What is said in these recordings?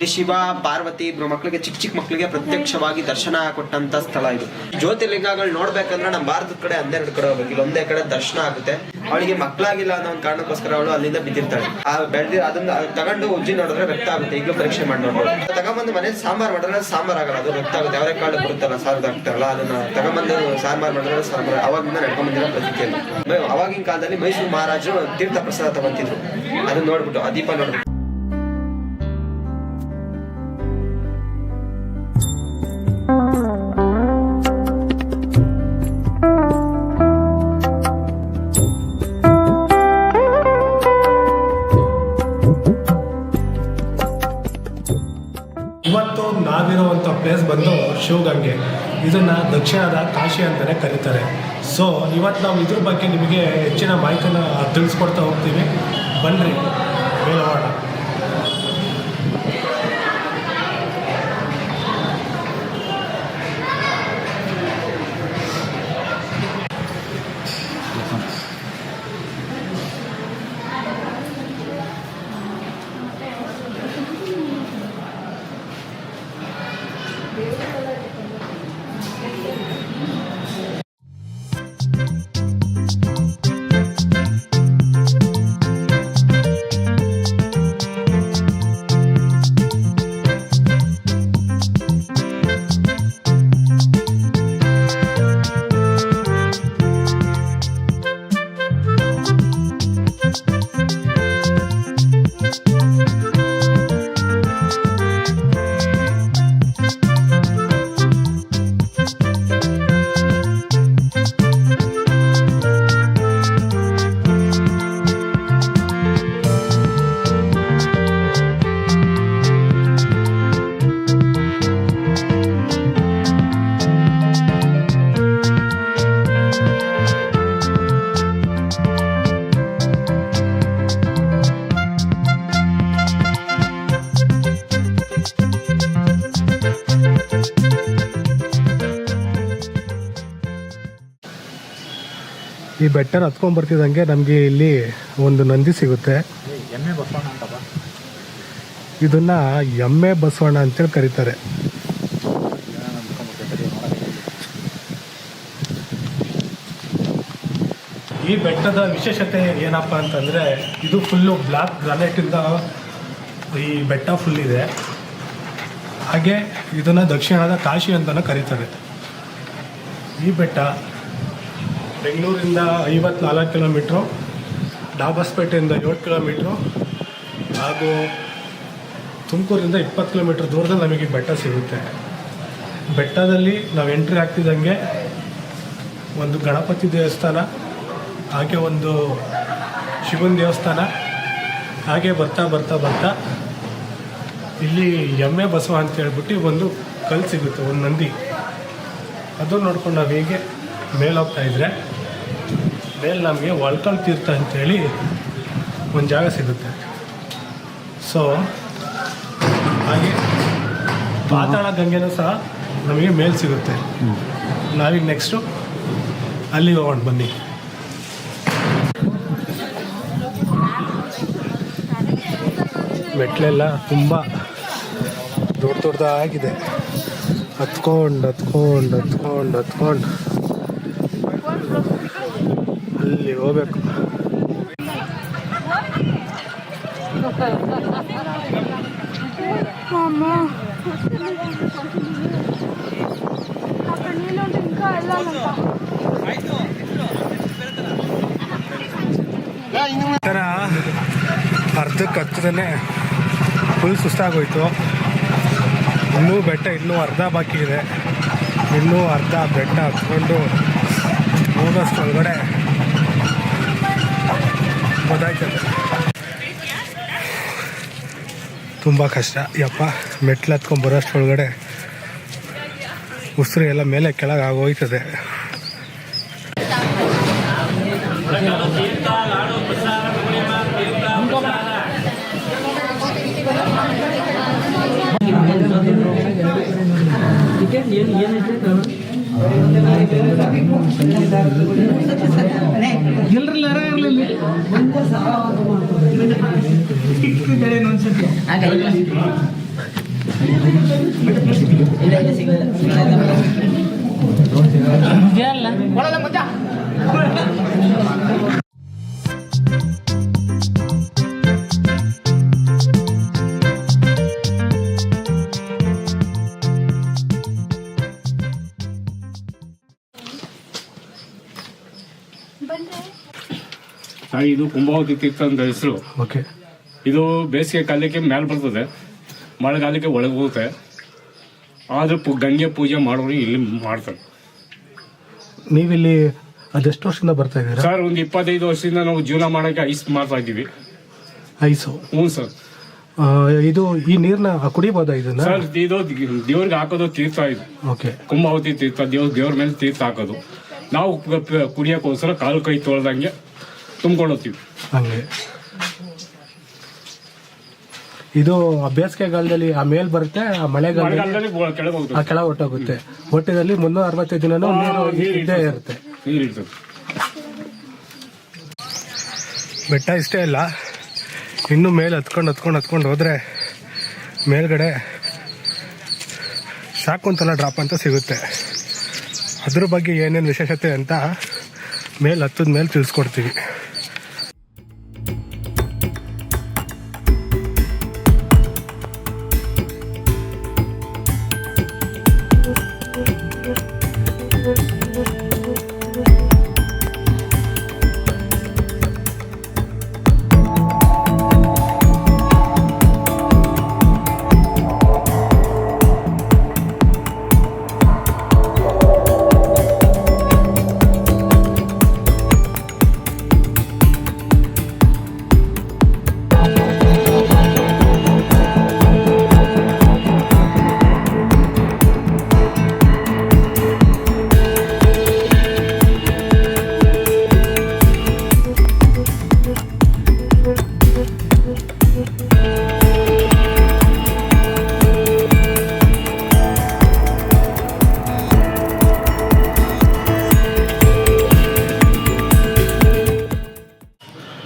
ಶಿವ ಪಾರ್ವತಿ ಇಬ್ರು ಮಕ್ಕಳಿಗೆ ಚಿಕ್ಕ ಮಕ್ಕಳಿಗೆ ಪ್ರತ್ಯಕ್ಷವಾಗಿ ದರ್ಶನ ಕೊಟ್ಟಂತ ಸ್ಥಳ ಇದು. ಜ್ಯೋತಿರ್ಲಿಂಗಗಳು ನೋಡ್ಬೇಕಂದ್ರೆ ನಮ್ಮ ಭಾರತದ ಕಡೆ 12 ಕಡೆ ಹೋಗ್ಬೇಕು, ಇಲ್ಲಿ ಒಂದೇ ಕಡೆ ದರ್ಶನ ಆಗುತ್ತೆ. ಅವಳಿಗೆ ಮಕ್ಕಳಾಗಿಲ್ಲ ಅನ್ನೋ ಒಂದು ಕಾರಣಕ್ಕೋಸ್ಕರ ಅವಳು ಅಲ್ಲಿಂದ ಬಿದ್ದಿರ್ತಾಳೆ. ಆ ಬೆಳೆದಿ ಅದನ್ನ ತಗೊಂಡು ಉಜ್ಜಿ ನೋಡಿದ್ರೆ ರಕ್ತ ಆಗುತ್ತೆ. ಈಗಲೂ ಪರೀಕ್ಷೆ ಮಾಡಿ ನೋಡ್ಬೋದು. ತಗೊಂಬಂದು ಮನೇಲಿ ಸಾಂಬಾರ್ ಮಾಡಿದ್ರೆ ಸಾಂಬಾರ್ ಆಗಲ್ಲ, ಅದು ರಕ್ತ ಆಗುತ್ತೆ. ಅವರೇ ಕಾಳು ಬರುತ್ತಲ್ಲ ಸಾರ್ದು ಹಾಕ್ತಾರಲ್ಲ, ಅದನ್ನ ತಗೊಂಬಂದು ಸಾಂಬಾರ್ ಮಾಡಿದ್ರೆ ಸಾಂಬಾರ್. ಅವಾಗಿಂದ ನಡ್ಕೊಂಡ್ಬಂದಿರೋ ಪ್ರತಿಕ್ರಿಯೆ. ಅವಾಗಿನ ಕಾಲದಲ್ಲಿ ಮೈಸೂರು ಮಹಾರಾಜರು ತೀರ್ಥ ಪ್ರಸಾದ ತಗೊಂತಿದ್ರು. ಅದನ್ನ ನೋಡ್ಬಿಟ್ಟು ಆ ದೀಪ ನೋಡ್ಬಿಟ್ಟು ಇವತ್ತು ನಾವಿರುವಂಥ ಪ್ಲೇಸ್ ಬಂದು ಶಿವಗಂಗೆ. ಇದನ್ನು ದಕ್ಷಿಣದ ಕಾಶಿ ಅಂತಲೇ ಕರೀತಾರೆ. ಸೊ ಇವತ್ತು ನಾವು ಇದ್ರ ಬಗ್ಗೆ ನಿಮಗೆ ಹೆಚ್ಚಿನ ಮಾಹಿತಿನ ತಿಳಿಸ್ಕೊಡ್ತಾ ಹೋಗ್ತೀವಿ. ಬನ್ನಿರಿ ಮೇಲೋಣ. ಈ ಬೆಟ್ಟನ ಹತ್ಕೊಂಡ್ ಬರ್ತಿದ್ದಂಗೆ ನಮಗೆ ಇಲ್ಲಿ ಒಂದು ನಂದಿ ಸಿಗುತ್ತೆ. ಇದನ್ನ ಎಮ್ಮೆ ಬಸವಣ್ಣ ಅಂತೇಳಿ ಕರೀತಾರೆ. ಈ ಬೆಟ್ಟದ ವಿಶೇಷತೆ ಏನಪ್ಪ ಅಂತಂದರೆ, ಇದು ಫುಲ್ಲು ಬ್ಲ್ಯಾಕ್ ಗ್ರಾನೈಟಿಂದ ಈ ಬೆಟ್ಟ ಫುಲ್ ಇದೆ. ಹಾಗೆ ಇದನ್ನು ದಕ್ಷಿಣದ ಕಾಶಿ ಅಂತಲೂ ಕರೀತಾರೆ. ಈ ಬೆಟ್ಟ ಬೆಂಗಳೂರಿಂದ 54 ಕಿಲೋಮೀಟ್ರು, ಡಾಬಸ್ಪೇಟೆಯಿಂದ 7 ಕಿಲೋಮೀಟ್ರು ಹಾಗೂ ತುಮಕೂರಿಂದ 20 ಕಿಲೋಮೀಟ್ರ್ ದೂರದಲ್ಲಿ ನಮಗೆ ಬೆಟ್ಟ ಸಿಗುತ್ತೆ. ಬೆಟ್ಟದಲ್ಲಿ ನಾವು ಎಂಟ್ರಿ ಆಗ್ತಿದ್ದಂಗೆ ಒಂದು ಗಣಪತಿ ದೇವಸ್ಥಾನ, ಹಾಗೆ ಒಂದು ಶಿವನ ದೇವಸ್ಥಾನ, ಹಾಗೆ ಬರ್ತಾ ಬರ್ತಾ ಬರ್ತಾ ಇಲ್ಲಿ ಎಮ್ಮೆ ಬಸವ ಅಂತ ಹೇಳ್ಬಿಟ್ಟು ಒಂದು ಕಲ್ಲು ಸಿಗುತ್ತೆ, ಒಂದು ನಂದಿ. ಅದು ನೋಡ್ಕೊಂಡು ನಾವು ಹೀಗೆ ಮೇಲೆ ಹೋಗ್ತಾ ಇದ್ರೆ ಮೇಲೆ ನಮಗೆ ಒಳ್ಕಲ್ ತೀರ್ಥ ಅಂತೇಳಿ ಒಂದು ಜಾಗ ಸಿಗುತ್ತೆ. ಸೊ ಹಾಗೆ ಪಾತಾಳ ಗಂಗೆನೂ ಸಹ ನಮಗೆ ಮೇಲೆ ಸಿಗುತ್ತೆ. ನಾವೀಗ ನೆಕ್ಸ್ಟು ಅಲ್ಲಿಗೆ ಹೋಗೋಣ ಬನ್ನಿ. ಮೆಟ್ಲೆಲ್ಲ ತುಂಬ ದೊಡ್ಡದಾಗಿದೆ. ಹತ್ಕೊಂಡು ಅಲ್ಲಿ ಹೋಗ್ಬೇಕು. ಈ ಥರ ಅರ್ಧಕ್ಕೆ ಹತ್ತದಲ್ಲೇ ಫುಲ್ ಸುಸ್ತಾಗೋಯ್ತು. ಇನ್ನೂ ಬೆಟ್ಟ ಇನ್ನೂ ಅರ್ಧ ಬಾಕಿ ಇದೆ. ಇನ್ನೂ ಅರ್ಧ ಬೆಟ್ಟ ಹತ್ಕೊಂಡು ಹೋಗೋಷ್ಟೊಳಗಡೆ ಗೊತ್ತಾಯ್ತದೆ. ತುಂಬ ಕಷ್ಟ ಯಪ್ಪ. ಮೆಟ್ಲು ಹತ್ಕೊಂಡು ಬರೋಷ್ಟೊಳಗಡೆ ಉಸಿರು ಎಲ್ಲ ಮೇಲೆ ಕೆಳಗೆ ಆಗೋಯ್ತದೆ. ಇದು ಕುಂಭಾವತಿ ತೀರ್ಥ ಅಂತ ಹೆಸರು. ಓಕೆ. ಇದು ಬೇಸಿಗೆ ಕಾಲಕ್ಕೆ ಮೇಲೆ ಬರ್ತದೆ, ಮಳೆಗಾಲಕ್ಕೆ ಒಳಗೆ ಹೋಗುತ್ತೆ. ಆದ್ರೆ ಗಂಗೆ ಪೂಜೆ ಮಾಡೋರು ಇಲ್ಲಿ ಮಾಡ್ತಾರೆ. ನೀವಿಲ್ಲಿ ಅದೆಷ್ಟು ವರ್ಷದಿಂದ ಬರ್ತಾ ಇದ್ದೀರಾ ಸರ್? ಒಂದು 25 ವರ್ಷದಿಂದ ನಾವು ಜೀವನ ಮಾಡೋಕ್ಕೆ ಐಸ್ ಮಾಡ್ತಾ ಇದ್ದೀವಿ. ಐಸು? ಹ್ಞೂ ಸರ್. ಇದು ಈ ನೀರನ್ನ ಕುಡಿಬೋದಾ ಇದನ್ನ? ಸರ್, ಇದು ದೇವ್ರಿಗೆ ಹಾಕೋದು ತೀರ್ಥ. ಇದು ಓಕೆ. ಕುಂಭಾವತಿ ತೀರ್ಥ, ದೇವ್ರ ಮೇಲೆ ತೀರ್ಥ ಹಾಕೋದು. ನಾವು ಕುಡಿಯೋಕ್ಕೋಸ್ಕರ ಕಾಲು ಕೈ ತೊಳೆದಂಗೆ ತುಂಬ್ಕೊಂಡು ಹೋಗ್ತೀವಿ. ಹಂಗೆ ಇದು ಬೇಸಿಗೆಗಾಲದಲ್ಲಿ ಆ ಮೇಲ್ ಬರುತ್ತೆ, ಆ ಮಳೆಗಾಲದಲ್ಲಿ ಕೆಳಗೆ ಹೋಗ್ತದೆ, ಆ ಕೆಳ ಹೊಟ್ಟೋಗುತ್ತೆ. ಒಟ್ಟಿನಲ್ಲಿ 365 ದಿನನೂ ನೀರು ಇದ್ದೇ ಇರುತ್ತೆ. ನೀರು ಇರ್ತದೆ. ಬೆಟ್ಟ ಇಷ್ಟೇ ಇಲ್ಲ, ಇನ್ನೂ ಮೇಲೆ ಹತ್ಕೊಂಡು ಹೋದರೆ ಮೇಲ್ಗಡೆ ಶಾಕುಂತಲ ಡ್ರಾಪ್ ಅಂತ ಸಿಗುತ್ತೆ. ಅದ್ರ ಬಗ್ಗೆ ಏನೇನು ವಿಶೇಷತೆ ಅಂತ ಮೇಲೆ ಹತ್ತದ ಮೇಲೆ ತಿಳಿಸ್ಕೊಡ್ತೀವಿ.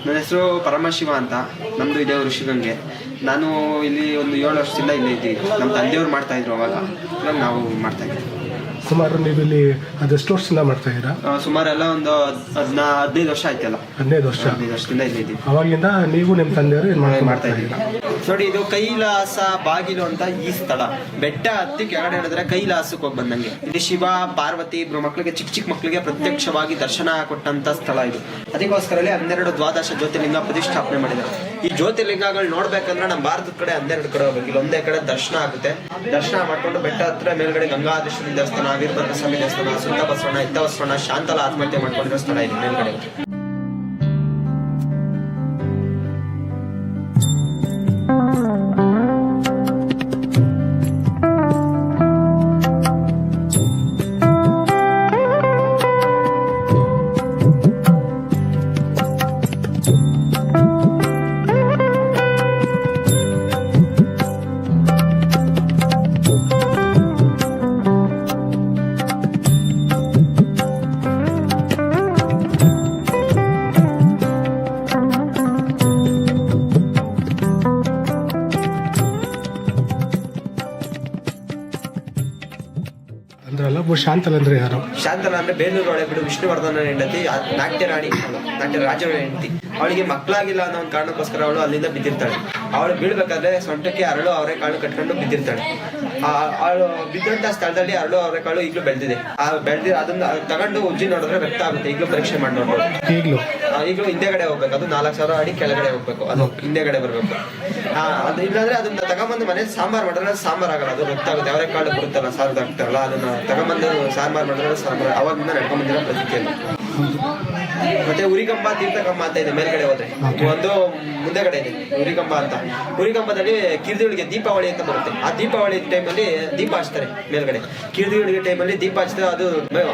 ನನ್ನ ಹೆಸರು ಪರಮಶಿವ ಅಂತ. ನಮ್ಮದು ಇದೆ ಋಷಿಗಂಗೆ. ನಾನು ಇಲ್ಲಿ ಒಂದು 7 ವರ್ಷದಿಂದ ಇಲ್ಲೇ ಇದ್ದೀವಿ. ನಮ್ಮ ತಂದೆಯವ್ರು ಮಾಡ್ತಾಯಿದ್ರು ಅವಾಗ, ಇವಾಗ ನಾವು ಮಾಡ್ತಾಯಿದ್ದೀವಿ. ಸುಮಾರು ನೀವು ಇಲ್ಲಿ ಅದೆಷ್ಟು ವರ್ಷದಿಂದ ಮಾಡ್ತಾ ಇದ್ದೀರಾ? ಸುಮಾರೆಲ್ಲ ಒಂದು 15 ವರ್ಷ ಆಯ್ತಲ್ಲ. 15 ವರ್ಷದಿಂದ ಇಲ್ಲೇ ಇದ್ದೀವಿ. ಅವಾಗಿಂದ ನೀವು ನಿಮ್ಮ ತಂದೆಯವರು ಏನು ಮಾಡ್ತಾ ಇದ್ದೀರಾ? ನೋಡಿ, ಇದು ಕೈಲಾಸ ಬಾಗಿಲು ಅಂತ ಈ ಸ್ಥಳ. ಬೆಟ್ಟ ಹತ್ತಿ ಕೆಳಗಡೆ ಹೇಳಿದ್ರೆ ಕೈಲಾಸಕ್ಕೆ ಹೋಗಿ ಬಂದಂಗೆ. ಇಲ್ಲಿ ಶಿವ ಪಾರ್ವತಿ ಇಬ್ರು ಮಕ್ಕಳಿಗೆ, ಚಿಕ್ಕ ಮಕ್ಕಳಿಗೆ ಪ್ರತ್ಯಕ್ಷವಾಗಿ ದರ್ಶನ ಕೊಟ್ಟಂತ ಸ್ಥಳ ಇದು. ಅದಕ್ಕೋಸ್ಕರಲೇ 12 ದ್ವಾದಶ ಜ್ಯೋತಿರ್ಲಿಂಗ ಪ್ರತಿಷ್ಠಾಪನೆ ಮಾಡಿದ್ದಾರೆ. ಈ ಜ್ಯೋತಿರ್ಲಿಂಗಗಳು ನೋಡ್ಬೇಕಂದ್ರೆ ನಮ್ಮ ಭಾರತದ ಕಡೆ 12 ಕಡೆ ಹೋಗ್ಬೇಕು. ಇಲ್ಲಿ ಒಂದೇ ಕಡೆ ದರ್ಶನ ಆಗುತ್ತೆ. ದರ್ಶನ ಮಾಡ್ಕೊಂಡು ಬೆಟ್ಟ ಹತ್ರ ಮೇಲ್ಗಡೆ ಗಂಗಾಧೇಶ್ವರಿ ದೇವಸ್ಥಾನ, ವೀರಭದ್ರ ಸ್ವಾಮಿ ದೇವಸ್ಥಾನ, ಸುತ್ತ ಬಸವಣ್ಣ, ಇತ್ತ ಬಸವಣ್ಣ, ಶಾಂತಲ ಆತ್ಮಹತ್ಯೆ ಮಾಡ್ಕೊಂಡಿರೋ ಸ್ಥಳ ಇದೆ ಮೇಲ್ಗಡೆ. ಶಾಂತಲ ಅಂದ್ರೆ ಯಾರು? ಶಾಂತಲ ಅಂದ್ರೆ ಬೇಲೂರು ಹಳೆಬೀಡು ವಿಷ್ಣುವರ್ಧನ ಹೆಂಡತಿ, ನಾಟ್ಯ ರಾಜನ ಹೆಂಡತಿ. ಅವಳಿಗೆ ಮಕ್ಕಳಾಗಿಲ್ಲ ಅನ್ನೋ ಒಂದು ಕಾರಣಕ್ಕೋಸ್ಕರ ಅವಳು ಅಲ್ಲಿಂದ ಬಿದ್ದಿರ್ತಾಳೆ. ಅವಳು ಬೀಳ್ಬೇಕಾದ್ರೆ ಸೊಂಟಕ್ಕೆ ಅರಳು ಅವರೆಕಾಳು ಕಟ್ಕೊಂಡು ಬಿದ್ದಿರ್ತಾಳೆ. ಅವಳು ಬಿದ್ದಂತ ಸ್ಥಳದಲ್ಲಿ ಅರಳು ಅವರೆಕಾಳು ಈಗಲೂ ಬೆಳೆದಿದೆ. ಅದನ್ನ ತಗೊಂಡು ಉಜ್ಜಿ ನೋಡಿದ್ರೆ ರಕ್ತ ಆಗುತ್ತೆ. ಈಗಲೂ ಪರೀಕ್ಷೆ ಮಾಡಿ ನೋಡ್ಬೋದು. ಈಗಲೂ ಹಿಂದೆಗಡೆ ಹೋಗ್ಬೇಕು. ಅದು 4000 ಅಡಿ ಕೆಳಗಡೆ ಹೋಗ್ಬೇಕು. ಅದು ಹಿಂದೆಗಡೆ ಬರ್ಬೇಕು. ಅದು ಇಲ್ಲಾಂದ್ರೆ ಅದನ್ನ ತಗೊಂಬಂದು ಮನೇಲಿ ಸಾಂಬಾರ್ ಮಾಡಿದ್ರೆ ಸಾಂಬಾರ್ ಆಗಲ್ಲ, ಅದು ರಕ್ತ ಆಗುತ್ತೆ. ಅವರೆಕಾಳು ಬರುತ್ತಲ್ಲ, ಸಾರು ಹಾಕ್ತಾರಲ್ಲ, ಅದನ್ನ ತಗೊಂಬಂದು ಸಾಂಬಾರ್ ಮಾಡಿದ್ರೆ ಸಾಂಬಾರ್. ಅವಾಗಿಂದ ನಡ್ಕೊಂಡ್ ಬಂದಿರೋ ಪ್ರತಿಕ್ರಿಯೆ. ಮತ್ತೆ ಉರಿಕಂಬ, ತೀರ್ಥಕಂಬ ಅಂತ ಇದೆ ಮೇಲ್ಗಡೆ ಹೋದ್ರೆ. ಒಂದು ಮುಂದೆಗಡೆ ಇದೆ ಉರಿಕಂಬ ಅಂತ. ಉರಿಕಂಬದಲ್ಲಿ ಕಿರ್ದಿಗಳಿಗೆ ದೀಪಾವಳಿ ಅಂತ ಬರುತ್ತೆ. ಆ ದೀಪಾವಳಿ ಟೈಮಲ್ಲಿ ದೀಪ ಹಚ್ತಾರೆ ಮೇಲ್ಗಡೆ. ಕಿರ್ದಿಗಳಿಗೆ ಟೈಮಲ್ಲಿ ದೀಪ ಹಚ್ತಾರೆ. ಅದು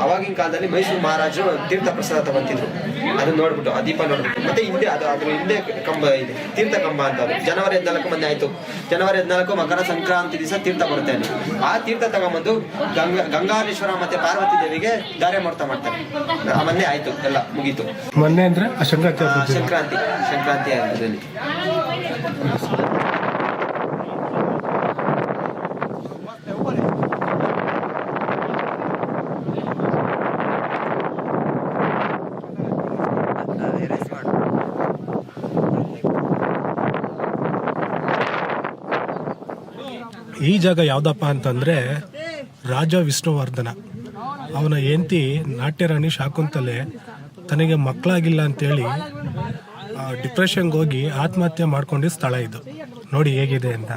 ಅವಾಗಿನ ಕಾಲದಲ್ಲಿ ಮೈಸೂರು ಮಹಾರಾಜರು ತೀರ್ಥ ಪ್ರಸಾದ ತಗೊಂತಿದ್ರು. ಅದನ್ನ ನೋಡ್ಬಿಟ್ಟು, ಆ ದೀಪ ನೋಡ್ಬಿಟ್ಟು. ಮತ್ತೆ ಹಿಂದೆ ಅದ್ರ ಹಿಂದೆ ಕಂಬ ಇದೆ, ತೀರ್ಥ ಕಂಬ ಅಂತ. ಅದು ಜನವರಿ 14 ಮೊನ್ನೆ ಆಯ್ತು. ಜನವರಿ 14 ಮಕರ ಸಂಕ್ರಾಂತಿ ದಿವಸ ತೀರ್ಥ ಬರುತ್ತೆ ಅಲ್ಲಿ. ಆ ತೀರ್ಥ ತಗೊಂಬಂದು ಗಂಗಾಧೇಶ್ವರ ಮತ್ತೆ ಪಾರ್ವತಿ ದೇವಿಗೆ ಧಾರೆ ಮುಹೂರ್ತ ಮಾಡ್ತಾರೆ. ಮೊನ್ನೆ ಆಯ್ತು, ಎಲ್ಲ ಮುಗೀತು. ಮೊನ್ನೆ ಅಂದ್ರೆ ಸಂಕ್ರಾಂತಿ ಹಬ್ಬದಲ್ಲಿ. ಈ ಜಾಗ ಯಾವುದಪ್ಪ ಅಂತಂದರೆ ರಾಜ ವಿಷ್ಣುವರ್ಧನ ಅವನ ಹೆಂಡತಿ ನಾಟ್ಯರಾಣಿ ಶಾಕುಂತಲೆ ತನಗೆ ಮಕ್ಕಳಾಗಿಲ್ಲ ಅಂತೇಳಿ ಡಿಪ್ರೆಷನ್ಗೆ ಹೋಗಿ ಆತ್ಮಹತ್ಯೆ ಮಾಡ್ಕೊಂಡಿದ್ದ ಸ್ಥಳ ಇದು. ನೋಡಿ ಹೇಗಿದೆ ಅಂತ.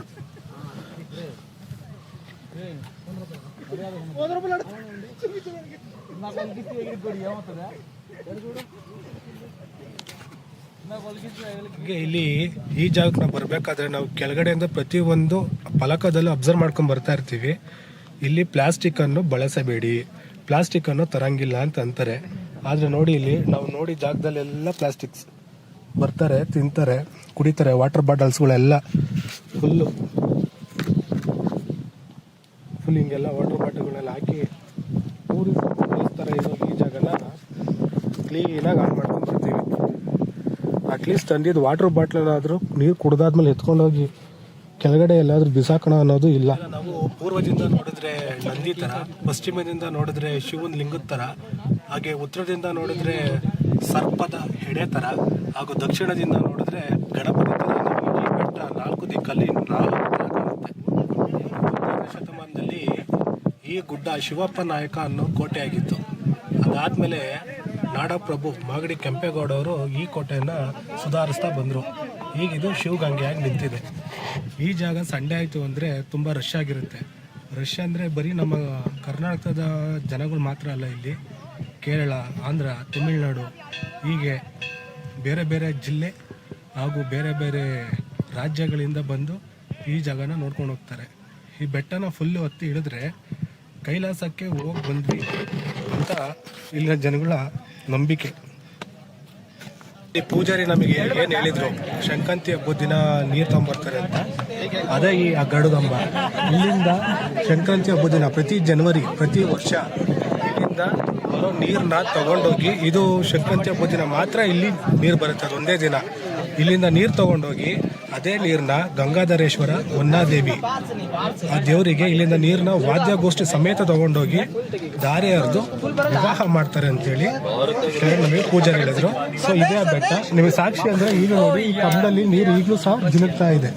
ಇಲ್ಲಿ ಈ ಜಾಗಕ್ಕೆ ನಾವು ಬರಬೇಕಾದ್ರೆ ನಾವು ಕೆಳಗಡೆಯಿಂದ ಪ್ರತಿಯೊಂದು ಫಲಕದಲ್ಲೂ ಅಬ್ಸರ್ವ್ ಮಾಡ್ಕೊಂಡು ಬರ್ತಾ ಇರ್ತೀವಿ. ಇಲ್ಲಿ ಪ್ಲಾಸ್ಟಿಕ್ ಅನ್ನು ಬಳಸಬೇಡಿ, ಪ್ಲಾಸ್ಟಿಕ್ ಅನ್ನು ತರಂಗಿಲ್ಲ ಅಂತ ಅಂತಾರೆ. ಆದ್ರೆ ನೋಡಿ ಇಲ್ಲಿ ನಾವು ನೋಡಿ ಜಾಗದಲ್ಲೆಲ್ಲ ಪ್ಲಾಸ್ಟಿಕ್ಸ್ ಬರ್ತಾರೆ, ತಿಂತಾರೆ, ಕುಡಿತಾರೆ. ವಾಟರ್ ಬಾಟಲ್ಸ್ಗಳೆಲ್ಲ ಫುಲ್ ಹಿಂಗೆಲ್ಲ ವಾಟರ್ ಬಾಟಲ್ಗಳೆಲ್ಲ ಹಾಕಿ ಥರ ಇರೋ ಈ ಜಾಗನ ಕ್ಲೀನಾಗಿ ಆನ್ ಮಾಡ್ಕೊಂಡು ಬರ್ತೀವಿ. ಅಟ್ಲೀಸ್ಟ್ ತಂದಿದ್ದು ವಾಟರ್ ಬಾಟ್ಲನ್ನಾದರೂ ನೀರು ಕುಡ್ದಾದ್ಮೇಲೆ ಎತ್ಕೊಂಡೋಗಿ ಕೆಳಗಡೆ ಎಲ್ಲಾದ್ರೂ ಬಿಸಾಕೋಣ ಅನ್ನೋದು ಇಲ್ಲ. ನಾವು ಪೂರ್ವದಿಂದ ನೋಡಿದ್ರೆ ನಂದಿ ಥರ, ಪಶ್ಚಿಮದಿಂದ ನೋಡಿದ್ರೆ ಶಿವನ ಲಿಂಗದ ಥರ, ಹಾಗೆ ಉತ್ತರದಿಂದ ನೋಡಿದ್ರೆ ಸರ್ಪದ ಹೆಡೆ ಥರ, ಹಾಗೂ ದಕ್ಷಿಣದಿಂದ ನೋಡಿದ್ರೆ ಗಣಪತಿ ಥರ ನಮಗೆ ಈ ಬೆಟ್ಟ 4 ದಿಕ್ಕಲ್ಲಿ 4 ಕಾಣುತ್ತೆ. 16ನೇ ಶತಮಾನದಲ್ಲಿ ಈ ಗುಡ್ಡ ಶಿವಪ್ಪ ನಾಯಕ ಅನ್ನೋ ಕೋಟೆಯಾಗಿತ್ತು. ಅದಾದಮೇಲೆ ನಾಡಪ್ರಭು ಮಾಗಡಿ ಕೆಂಪೇಗೌಡವರು ಈ ಕೋಟೆಯನ್ನು ಸುಧಾರಿಸ್ತಾ ಬಂದರು. ಈಗಿದು ಶಿವಗಂಗೆಯಾಗಿ ನಿಂತಿದೆ. ಈ ಜಾಗ ಸಂಡೇ ಆಯಿತು ಅಂದರೆ ತುಂಬ ರಶ್ ಆಗಿರುತ್ತೆ. ರಶ್ ಅಂದರೆ ಬರೀ ನಮ್ಮ ಕರ್ನಾಟಕದ ಜನಗಳು ಮಾತ್ರ ಅಲ್ಲ, ಇಲ್ಲಿ ಕೇರಳ, ಆಂಧ್ರ, ತಮಿಳುನಾಡು, ಹೀಗೆ ಬೇರೆ ಬೇರೆ ಜಿಲ್ಲೆ ಹಾಗೂ ಬೇರೆ ಬೇರೆ ರಾಜ್ಯಗಳಿಂದ ಬಂದು ಈ ಜಾಗನ ನೋಡ್ಕೊಂಡು ಹೋಗ್ತಾರೆ. ಈ ಬೆಟ್ಟನ ಫುಲ್ಲು ಹತ್ತಿ ಇಳಿದ್ರೆ ಕೈಲಾಸಕ್ಕೆ ಹೋಗಿ ಬಂದ್ವಿ ಅಂತ ಇಲ್ಲಿನ ಜನಗಳ ನಂಬಿಕೆ. ಈ ಪೂಜಾರಿ ನಮಗೆ ಏನು ಹೇಳಿದ್ರು, ಸಂಕ್ರಾಂತಿ ಹಬ್ಬದ ದಿನ ನೀರು ತಗೊಂಬರ್ತಾರೆ ಅಂತ. ಅದೇ ಈ ಗರುಡಗಂಬ. ಇಲ್ಲಿಂದ ಸಂಕ್ರಾಂತಿ ಹಬ್ಬದ ದಿನ ಪ್ರತಿ ವರ್ಷ ಇಲ್ಲಿಂದ ನೀರನ್ನ ತಗೊಂಡೋಗಿ, ಇದು ಸಂಕ್ರಾಂತಿ ಹಬ್ಬದ ದಿನ ಮಾತ್ರ ಇಲ್ಲಿ ನೀರು ಬರುತ್ತೆ, ಅದೊಂದೇ ದಿನ. ಇಲ್ಲಿಂದ ನೀರು ತಗೊಂಡೋಗಿ ಅದೇ ನೀರನ್ನ ಗಂಗಾಧರೇಶ್ವರ ಹೊನ್ನಾದೇವಿ ಆ ದೇವರಿಗೆ ಇಲ್ಲಿಂದ ನೀರನ್ನ ವಾದ್ಯಗೋಷ್ಠಿ ಸಮೇತ ತಗೊಂಡೋಗಿ ದಾರಿ ಹರಿದು ವಿವಾಹ ಮಾಡ್ತಾರೆ ಅಂತೇಳಿ ನಮಗೆ ಪೂಜಾರಿ ಹೇಳಿದ್ರು. ಸೊ ಇದೇ ಆ ಬೆಟ್ಟ. ನಿಮಗೆ ಸಾಕ್ಷಿ ಅಂದ್ರೆ ಈಗ ನೋಡಿ, ಈ ಕಬ್ಬಲ್ಲಿ ನೀರು ಈಗಲೂ ಸಹ ಜಿನುಗ್ತಾ ಇದೆ.